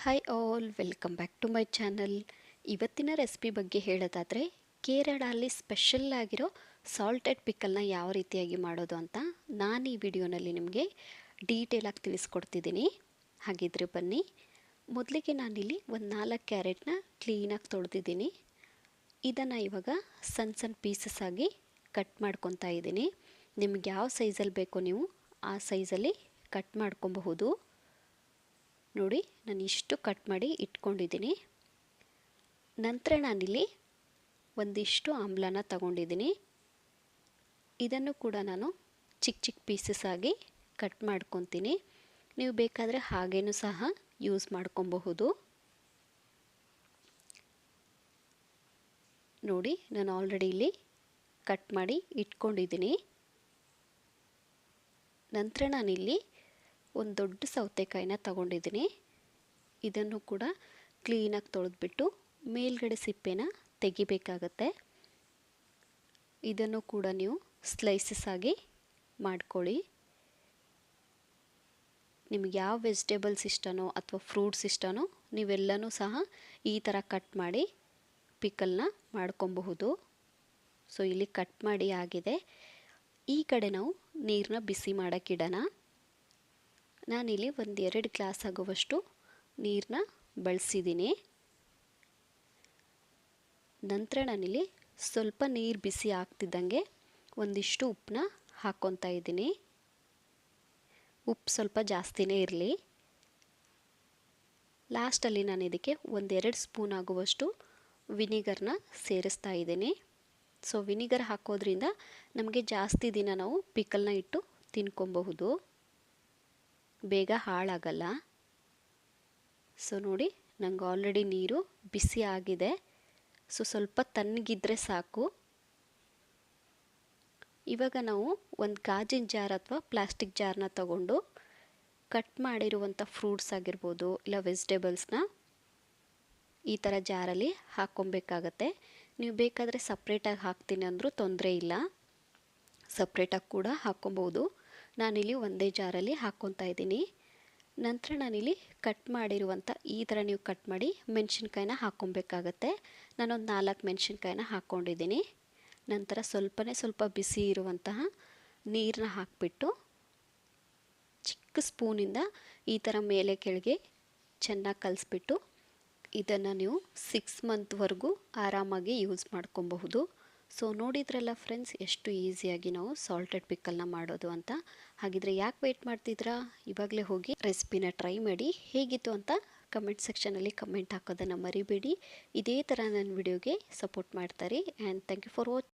Hi all, welcome back to my channel. ಇವತ್ತಿನ recipe ಬಗ್ಗೆ ಹೇಳೋದಾದರೆ, ಕೇರಳಲ್ಲಿ ಸ್ಪೆಷಲ್ ಆಗಿರೋ ಸಾಲ್ಟೆಡ್ ಪಿಕಲ್ನ ಯಾವ ರೀತಿಯಾಗಿ ಮಾಡೋದು ಅಂತ ನಾನು ಈ ವಿಡಿಯೋನಲ್ಲಿ ನಿಮಗೆ ಡೀಟೇಲಾಗಿ ತಿಳಿಸ್ಕೊಡ್ತಿದ್ದೀನಿ. ಹಾಗಿದ್ರೆ ಬನ್ನಿ. ಮೊದಲಿಗೆ ನಾನಿಲ್ಲಿ ಒಂದು 4 ಕ್ಯಾರೆಟ್ನ ಕ್ಲೀನಾಗಿ ತೊಳೆದಿದ್ದೀನಿ. ಇದನ್ನು ಇವಾಗ ಸಣ್ಣ ಸಣ್ಣ ಪೀಸಸ್ ಆಗಿ ಕಟ್ ಮಾಡ್ಕೊತಾ ಇದ್ದೀನಿ. ನಿಮ್ಗೆ ಯಾವ ಸೈಜಲ್ಲಿ ಬೇಕೋ ನೀವು ಆ ಸೈಜಲ್ಲಿ ಕಟ್ ಮಾಡ್ಕೊಬಹುದು. ನೋಡಿ, ನಾನು ಇಷ್ಟು ಕಟ್ ಮಾಡಿ ಇಟ್ಕೊಂಡಿದ್ದೀನಿ. ನಂತರ ನಾನಿಲ್ಲಿ ಒಂದಿಷ್ಟು ಆಮ್ಲನ ತಗೊಂಡಿದ್ದೀನಿ. ಇದನ್ನು ಕೂಡ ನಾನು ಚಿಕ್ಕ ಚಿಕ್ಕ ಪೀಸಸ್ ಆಗಿ ಕಟ್ ಮಾಡ್ಕೊತೀನಿ. ನೀವು ಬೇಕಾದರೆ ಹಾಗೇನೂ ಸಹ ಯೂಸ್ ಮಾಡ್ಕೊಬಹುದು. ನೋಡಿ, ನಾನು ಆಲ್ರೆಡಿ ಇಲ್ಲಿ ಕಟ್ ಮಾಡಿ ಇಟ್ಕೊಂಡಿದ್ದೀನಿ. ನಂತರ ನಾನಿಲ್ಲಿ ಒಂದು ದೊಡ್ಡ ಸೌತೆಕಾಯಿನ ತಗೊಂಡಿದ್ದೀನಿ. ಇದನ್ನು ಕೂಡ ಕ್ಲೀನಾಗಿ ತೊಳೆದ್ಬಿಟ್ಟು ಮೇಲ್ಗಡೆ ಸಿಪ್ಪೆನ ತೆಗಿಬೇಕಾಗತ್ತೆ. ಇದನ್ನು ಕೂಡ ನೀವು ಸ್ಲೈಸಸ್ ಆಗಿ ಮಾಡ್ಕೊಳ್ಳಿ. ನಿಮಗೆ ಯಾವ ವೆಜಿಟೇಬಲ್ಸ್ ಇಷ್ಟನೋ ಅಥವಾ ಫ್ರೂಟ್ಸ್ ಇಷ್ಟನೋ ನೀವೆಲ್ಲನೂ ಸಹ ಈ ಥರ ಕಟ್ ಮಾಡಿ ಪಿಕಲ್ನ ಮಾಡ್ಕೊಬಹುದು. ಸೊ ಇಲ್ಲಿ ಕಟ್ ಮಾಡಿ ಆಗಿದೆ. ಈ ಕಡೆ ನಾವು ನೀರನ್ನ ಬಿಸಿ ಮಾಡೋಕ್ಕಿಡೋಣ. ನಾನಿಲ್ಲಿ 1-2 ಗ್ಲಾಸ್ ಆಗುವಷ್ಟು ನೀರನ್ನ ಬಳಸಿದ್ದೀನಿ. ನಂತರ ನಾನಿಲ್ಲಿ ಸ್ವಲ್ಪ ನೀರು ಬಿಸಿ ಆಗ್ತಿದ್ದಂಗೆ ಒಂದಿಷ್ಟು ಉಪ್ಪನ್ನ ಹಾಕ್ಕೊತಾ ಇದ್ದೀನಿ. ಉಪ್ಪು ಸ್ವಲ್ಪ ಜಾಸ್ತಿನೇ ಇರಲಿ. ಲಾಸ್ಟಲ್ಲಿ ನಾನು ಇದಕ್ಕೆ 1-2 ಸ್ಪೂನ್ ಆಗುವಷ್ಟು ವಿನಿಗರ್ನ ಸೇರಿಸ್ತಾ ಇದ್ದೀನಿ. ಸೊ ವಿನಿಗರ್ ಹಾಕೋದ್ರಿಂದ ನಮಗೆ ಜಾಸ್ತಿ ದಿನ ನಾವು ಪಿಕಲ್ನ ಇಟ್ಟು ತಿನ್ಕೊಬಹುದು, ಬೇಗ ಹಾಳಾಗಲ್ಲ. ಸೊ ನೋಡಿ, ನಂಗೆ ಆಲ್ರೆಡಿ ನೀರು ಬಿಸಿ ಆಗಿದೆ. ಸೊ ಸ್ವಲ್ಪ ತಣ್ಣಗಿದ್ರೆ ಸಾಕು. ಇವಾಗ ನಾವು ಒಂದು ಗಾಜಿನ ಜಾರ್ ಅಥವಾ ಪ್ಲಾಸ್ಟಿಕ್ ಜಾರ್ನ ತಗೊಂಡು ಕಟ್ ಮಾಡಿರುವಂಥ ಫ್ರೂಟ್ಸ್ ಆಗಿರ್ಬೋದು ಇಲ್ಲ ವೆಜಿಟೇಬಲ್ಸ್ನ ಈ ಥರ ಜಾರಲ್ಲಿ ಹಾಕ್ಕೊಬೇಕಾಗತ್ತೆ. ನೀವು ಬೇಕಾದರೆ ಸಪ್ರೇಟಾಗಿ ಹಾಕ್ತೀನಿ ಅಂದರೂ ತೊಂದರೆ ಇಲ್ಲ, ಸಪ್ರೇಟಾಗಿ ಕೂಡ ಹಾಕ್ಕೊಬೋದು. ನಾನಿಲ್ಲಿ ಒಂದೇ ಜಾರಲ್ಲಿ ಹಾಕ್ಕೊತಾ ಇದ್ದೀನಿ. ನಂತರ ನಾನಿಲ್ಲಿ ಕಟ್ ಮಾಡಿರುವಂಥ ಈ ಥರ ನೀವು ಕಟ್ ಮಾಡಿ ಮೆಣಸಿನ್ಕಾಯಿನ ಹಾಕ್ಕೊಬೇಕಾಗತ್ತೆ. ನಾನೊಂದು 4 ಮೆಣಸಿನ್ಕಾಯಿನ ಹಾಕ್ಕೊಂಡಿದ್ದೀನಿ. ನಂತರ ಸ್ವಲ್ಪ ಬಿಸಿ ಇರುವಂತಹ ನೀರನ್ನ ಹಾಕಿಬಿಟ್ಟು ಚಿಕ್ಕ ಸ್ಪೂನಿಂದ ಈ ಥರ ಮೇಲೆ ಕೆಳಗೆ ಚೆನ್ನಾಗಿ ಕಲಿಸ್ಬಿಟ್ಟು ಇದನ್ನು ನೀವು 6 ಮಂತ್ವರೆಗೂ ಆರಾಮಾಗಿ ಯೂಸ್ ಮಾಡ್ಕೊಬಹುದು. ಸೊ ನೋಡಿದ್ರಲ್ಲ ಫ್ರೆಂಡ್ಸ್, ಎಷ್ಟು ಈಸಿಯಾಗಿ ನಾವು ಸಾಲ್ಟೆಡ್ ಪಿಕಲ್ನ ಮಾಡೋದು ಅಂತ. ಹಾಗಿದ್ರೆ ಯಾಕೆ ವೆಯ್ಟ್ ಮಾಡ್ತಿದ್ರಾ, ಇವಾಗಲೇ ಹೋಗಿ ರೆಸಿಪಿನ ಟ್ರೈ ಮಾಡಿ. ಹೇಗಿತ್ತು ಅಂತ ಕಮೆಂಟ್ ಸೆಕ್ಷನಲ್ಲಿ ಕಮೆಂಟ್ ಹಾಕೋದನ್ನು ಮರಿಬೇಡಿ. ಇದೇ ಥರ ನನ್ನ ವಿಡಿಯೋಗೆ ಸಪೋರ್ಟ್ ಮಾಡ್ತಾರೆ. And thank you for watching.